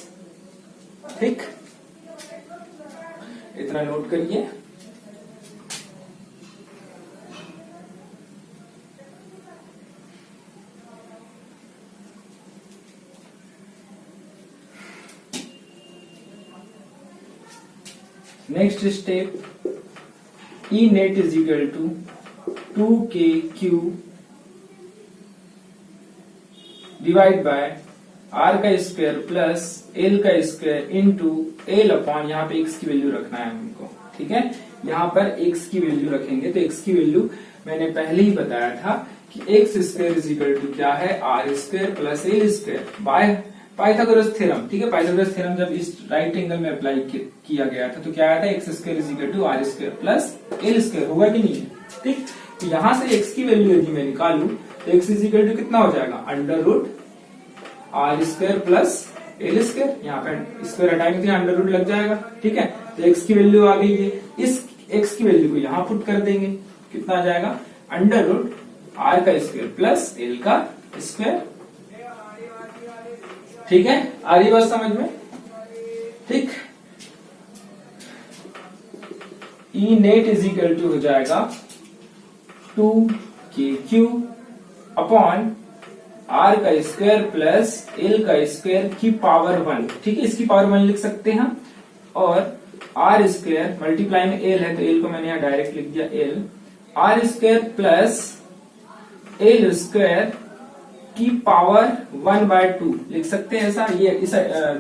ठीक, इतना नोट करिए। Next step, E net is equal to 2kq divide by r का स्क्वायर प्लस एल का स्क्वायर इंटू एल अपॉन, यहाँ पे एक्स की वैल्यू रखना है हमको। ठीक है, यहाँ पर एक्स की वैल्यू रखेंगे, तो एक्स की वैल्यू मैंने पहले ही बताया था कि x square is equal to क्या है r square plus L square by Pythagoras theorem. ठीक है, पाइथागोरस थ्योरम जब इस राइट एंगल में अप्लाई किया गया था तो क्या आया था x square is equal to r square plus L square. होगा कि नहीं है। ठीक, तो यहां से एक्स की वैल्यू यदि मैं निकालू तो एक्स इज इक्वल टू कितना हो जाएगा under root r square plus L square. यहाँ पे स्क्वायर हटाएंगे तो अंडर रूट लग जाएगा। ठीक है, तो एक्स की वैल्यू आ गई है। इस एक्स की वैल्यू को यहाँ पुट कर देंगे, कितना आ जाएगा अंडर रूट आर का स्क्वायर प्लस एल का स्क्वायर। ठीक है, आ रही बात समझ में। ठीक, ई नेट इज इक्वल टू हो जाएगा 2kq अपॉन आर का स्क्वायर प्लस एल का स्क्वायर की पावर 1। ठीक है, इसकी पावर 1 लिख सकते हैं। और आर स्क्वायर मल्टीप्लाई में एल है तो एल को मैंने यहाँ डायरेक्ट लिख दिया L, R square plus L square की पावर 1/2 लिख सकते हैं ऐसा। ये इस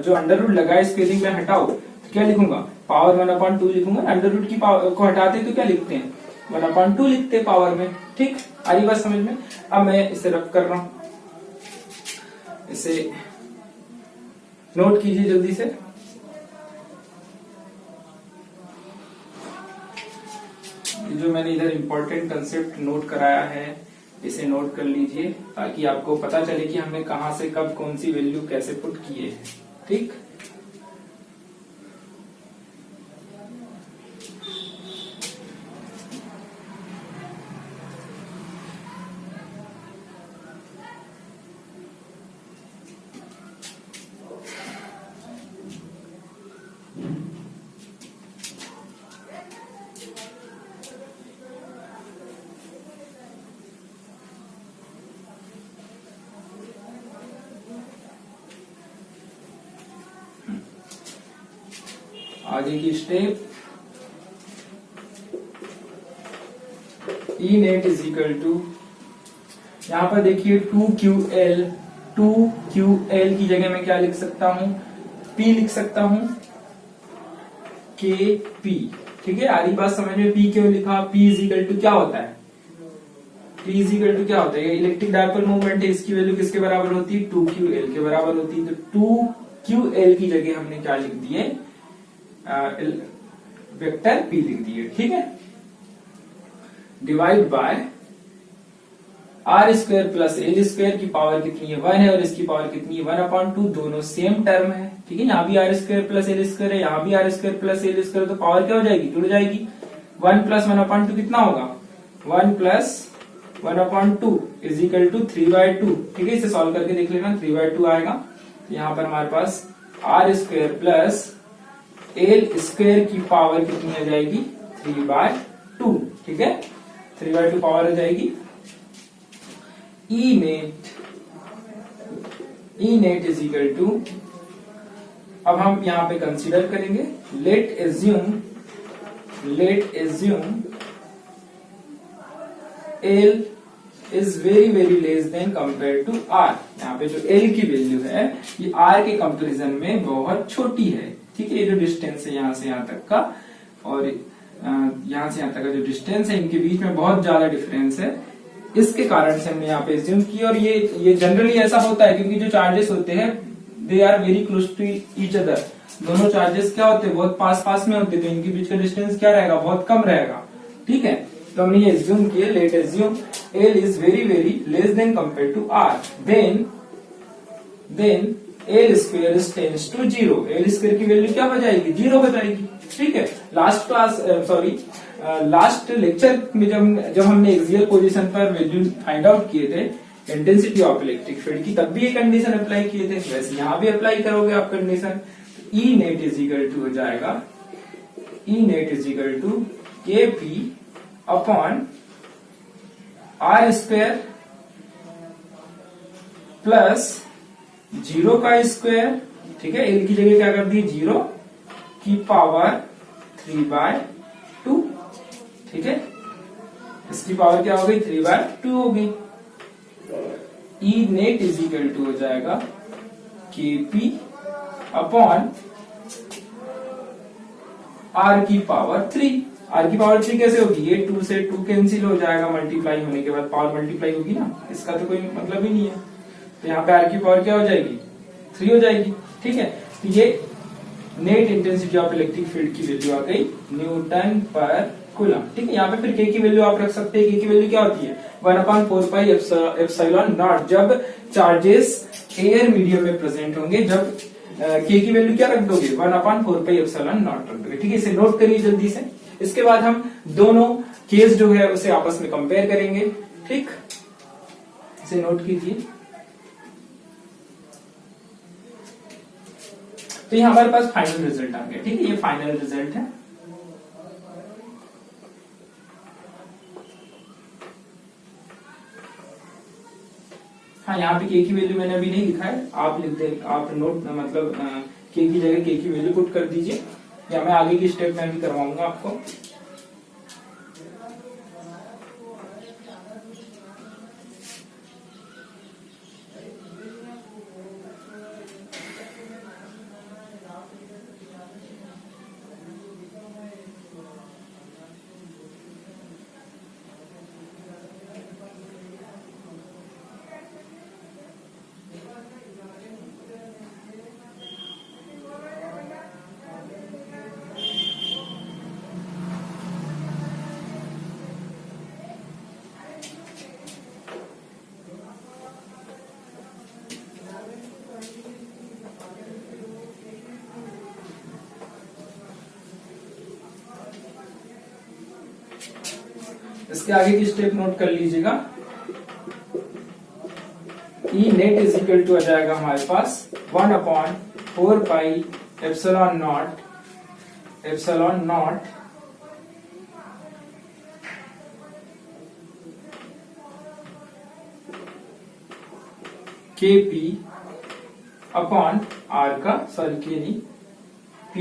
जो अंडर रूट लगा है स्पेलिंग में हटाओ तो क्या लिखूंगा पावर 1/2 लिखूंगा। अंडर रूट की पावर को हटाते तो क्या लिखते हैं 1/2 लिखते हैं पावर में। ठीक, आ रही बात समझ में। अब मैं इसे रब कर रहा हूं, इसे नोट कीजिए जल्दी से। जो मैंने इधर इंपॉर्टेंट कंसेप्ट नोट कराया है इसे नोट कर लीजिए ताकि आपको पता चले कि हमने कहां से कब कौन सी वैल्यू कैसे पुट किए हैं। ठीक, आगे की step, E net is equal to यहाँ पर देखिए 2QL, 2QL की जगह मैं क्या लिख सकता हूं, P लिख सकता हूं, KP। ठीक है, आधी बात समझ में, P क्यों लिखा, P इज इक्वल टू क्या होता है, P इज इक्वल टू क्या होता है, ये इलेक्ट्रिक डायपोल मोमेंट है, इसकी वैल्यू किसके बराबर होती है, 2QL के बराबर होती है। तो 2QL की जगह हमने क्या लिख दिए, वेक्टर P लिख दिए। ठीक है, divide by R square plus L square की पावर कितनी है, 1 है, और इसकी पावर कितनी है, 1/2, दोनों सेम टर्म है। ठीक है, यहाँ भी R square plus L square है, यहाँ भी R square plus L square, तो पावर क्या हो जाएगी, जुड़ जाएगी। 1 प्लस 1/2 कितना होगा, 1 प्लस 1/2 इज इक्वल टू 3/2। ठीक है, इसे सॉल्व करके देख लेना, 3/2 आएगा। तो यहाँ पर हमारे पास R square plus L square की पावर कितनी आ जाएगी, 3/2। ठीक है, 3/2 पावर आ जाएगी। E net is equal to, अब हम यहां पे कंसीडर करेंगे, let assume L is very less than compare to R। यहाँ पे जो L की वैल्यू है ये R के कंपेरिजन में बहुत छोटी है। ठीक है, ये जो डिस्टेंस है यहाँ से यहाँ तक का और यहाँ से यहाँ तक का जो डिस्टेंस है, इनके बीच में बहुत ज्यादा डिफरेंस है, इसके कारण से हमने यहाँ पे एज्यूम की। और ये जनरली ऐसा होता है क्योंकि जो चार्जेस होते हैं they are very close to each other, दोनों चार्जेस क्या होते हैं, बहुत पास में होते हैं, तो इनके बीच का डिस्टेंस क्या रहेगा, बहुत कम रहेगा। ठीक है, तो हमने ये एज्यूम किया, let assume L is very less than compare to R, then L square tends to 0। L square की वैल्यू क्या हो जाएगी, 0 हो जाएगी। ठीक है, लास्ट लेक्चर में जब हमने एक्सियल पोजीशन पर वैल्यू फाइंड आउट किए थे इंटेंसिटी ऑफ इलेक्ट्रिक फील्ड की, तब भी ये कंडीशन अप्लाई किए थे, वैसे यहां भी अप्लाई करोगे आप condition. E net is equal to हो जाएगा, E net is equal to KP upon R square plus 0 का स्क्वायर। ठीक है, L की जगह क्या कर दी, 0 की पावर 3/2। ठीक है, इसकी पावर क्या हो गई, 3/2 हो गई। ई नेट इज इक्वल टू हो जाएगा KP अपॉन R की पावर 3। R की पावर 3 कैसे होगी, ये 2 से 2 कैंसिल हो जाएगा, मल्टीप्लाई होने के बाद पावर मल्टीप्लाई होगी ना, इसका तो कोई मतलब ही नहीं है। तो यहाँ पे R की पावर क्या हो जाएगी, 3 हो जाएगी। ठीक है, तो ये net intensity of electric field की वैल्यू आ गई न्यूटन पर कूलम। ठीक है, यहाँ पे फिर K की वैल्यू आप रख सकते हैं। K की वैल्यू क्या होती है, 1/4πε0, जब चार्जेस एयर मीडियम में प्रेजेंट होंगे, जब K की वैल्यू क्या रख दोगे, 1/4πε0 रख दोगे। ठीक है, इसे नोट करिए जल्दी से। इसके बाद हम दोनों केस जो है उसे आपस में कंपेयर करेंगे। ठीक, इसे नोट कीजिए। तो ये हमारे पास फाइनल रिजल्ट आ गया। ठीक है, ये फाइनल रिजल्ट है। हाँ, यहाँ पे K की वैल्यू मैंने अभी नहीं लिखा है, आप लिख दे, आप नोट मतलब K की जगह K की वैल्यू पुट कर दीजिए, या मैं आगे की स्टेप में भी करवाऊंगा आपको। इसके आगे की स्टेप नोट कर लीजिएगा। ई नेट इज इक्वल टू आ जाएगा हमारे पास 1/4πε0 KP अपॉन R का, सॉरी K नहीं, P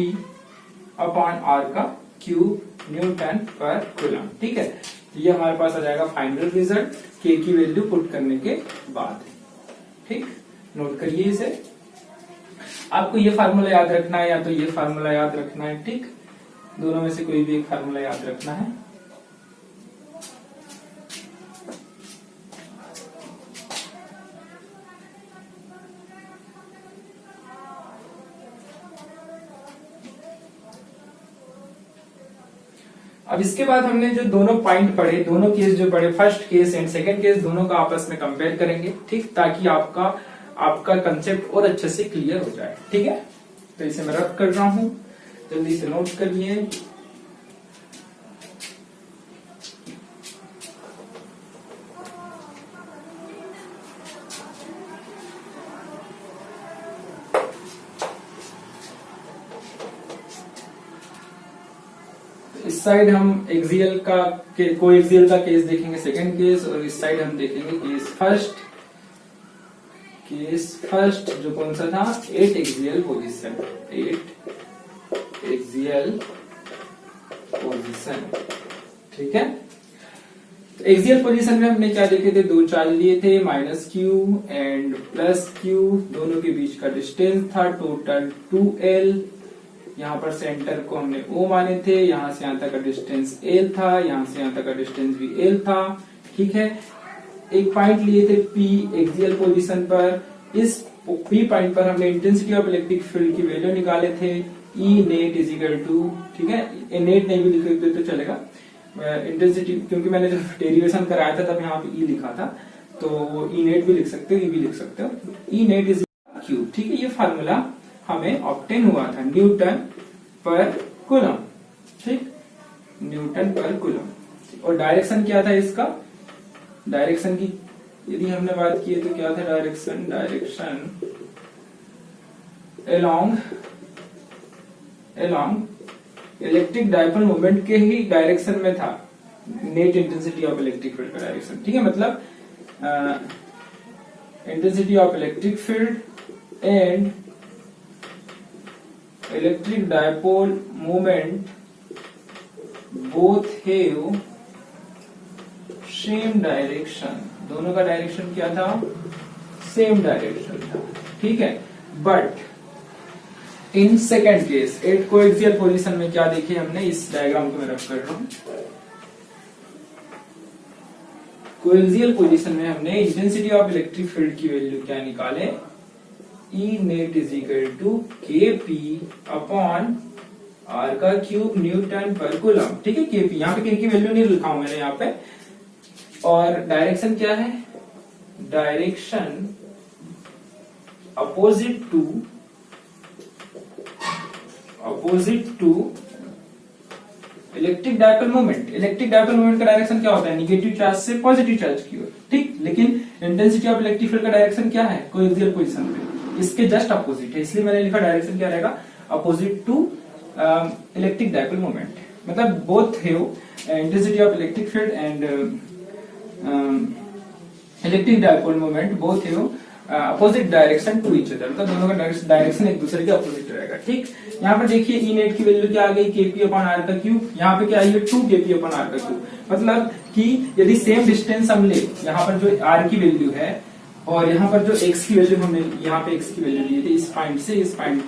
अपॉन R का क्यूब न्यूटन पर कूलम। ठीक है, तो ये हमारे पास आ जाएगा फाइनल रिजल्ट के की वैल्यू पुट करने के बाद। ठीक, नोट करिए इसे। आपको ये फार्मूला याद रखना है या तो ये फार्मूला याद रखना है। ठीक, दोनों में से कोई भी एक फार्मूला याद रखना है। अब इसके बाद हमने जो दोनों पॉइंट पढ़े, दोनों केस जो पढ़े, first case and second case, दोनों का आपस में कंपेयर करेंगे। ठीक, ताकि आपका कंसेप्ट और अच्छे से क्लियर हो जाए। ठीक है, तो इसे मैं रब कर रहा हूं, जल्दी से नोट करिए। इस साइड हम एक्सियल का कोएक्सियल का केस देखेंगे, सेकंड केस, और इस साइड हम देखेंगे केस फर्स्ट जो कौन सा था, 8 एक्सियल पोजीशन, 8 एक्सियल पोजीशन। ठीक है, तो एक्सियल पोजीशन में हमने क्या देखे थे, 2 चार्ज लिए थे, -q एंड +q, दोनों के बीच का डिस्टेंस था टोटल 2l। यहाँ पर सेंटर को हमने O माने थे, यहाँ से यहाँ तक का डिस्टेंस L था, यहाँ से यहाँ तक का डिस्टेंस भी L था। ठीक है, एक पॉइंट लिए थे P एक्सियल पोजीशन पर। इस P पॉइंट पर हमने इंटेंसिटी ऑफ इलेक्ट्रिक फील्ड की वैल्यू निकाले थे, E net is equal to, ठीक है, नेट नहीं भी लिखे तो चलेगा, इंटेंसिटी, क्योंकि मैंने जब डेरिवेशन कराया था तब यहाँ पे E लिखा था, तो E नेट भी लिख सकते हो, E भी लिख सकते हो। E net is Q। ठीक है, ये फार्मूला हमें ऑब्टेन हुआ था न्यूटन पर कूलम। ठीक, न्यूटन पर कूलम। और डायरेक्शन क्या था इसका, डायरेक्शन की यदि हमने बात की है तो क्या था, direction along electric dipole moment के ही डायरेक्शन में था net intensity of electric field का डायरेक्शन। ठीक है, मतलब intensity of electric field and electric dipole moment both have same direction, दोनों का डायरेक्शन क्या था, सेम डायरेक्शन था। ठीक है, but in second case 8 coaxial position में क्या देखे हमने, इस डायग्राम को मैं रख कर रहा हूं। कोएक्सियल पोजीशन में हमने इंटेंसिटी ऑफ इलेक्ट्रिक फील्ड की वैल्यू क्या निकाले, E net is equal to KP upon R का क्यूब न्यूटन पर कूलम। ठीक है, KP, यहाँ पे K की वैल्यू नहीं लिखा हूं मैंने यहाँ पे। और डायरेक्शन क्या है, direction opposite to electric dipole moment. Electric dipole moment का डायरेक्शन क्या होता है, निगेटिव चार्ज से पॉजिटिव चार्ज की ओर। ठीक, लेकिन इंटेंसिटी ऑफ इलेक्ट्रिक फील्ड का डायरेक्शन क्या है, कोएक्सियल पोजीशन में इसके जस्ट अपोजिट है, इसलिए मैंने लिखा डायरेक्शन क्या रहेगा, opposite to electric dipole moment. मतलब both have intensity of electric field and electric dipole moment both have opposite direction to each other, मतलब दोनों का डायरेक्शन एक दूसरे के अपोजिट रहेगा। ठीक, यहाँ पर देखिए E नेट की वैल्यू क्या आ गई, KP अपॉन R का क्यूब, यहाँ पे क्या आई है 2KP अपॉन R का क्यूब। मतलब कि यदि सेम डिस्टेंस हम ले, यहाँ पर जो R की वैल्यू है और यहाँ पर जो x की वैल्यू हमने यहाँ पे x की वैल्यू ली थी, इस पॉइंट से इस पॉइंट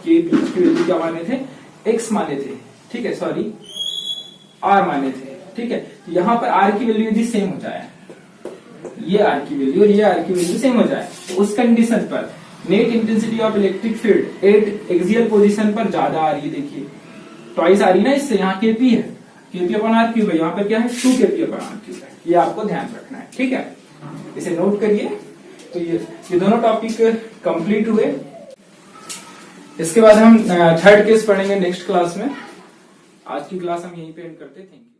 के बीच की वैल्यू क्या माने थे, x माने थे। ठीक है, सॉरी R माने थे। ठीक है, तो यहाँ पर R की वैल्यू यदि सेम हो जाए, ये R की वैल्यू और ये R की वैल्यू सेम हो जाए, तो उस कंडीशन पर net intensity of electric field 8 axial position पर ज्यादा आ रही है। देखिए ट्वाइस आ रही है ना, इससे यहाँ KP है, KP अपॉन R क्यूब है, यहाँ पर क्या है 2KP अपॉन R क्यूब है। ये आपको ध्यान रखना है। ठीक है, इसे नोट करिए। तो ये दोनों टॉपिक कंप्लीट हुए। इसके बाद हम थर्ड केस पढ़ेंगे नेक्स्ट क्लास में। आज की क्लास हम यहीं पे एंड करते हैं। Thank you.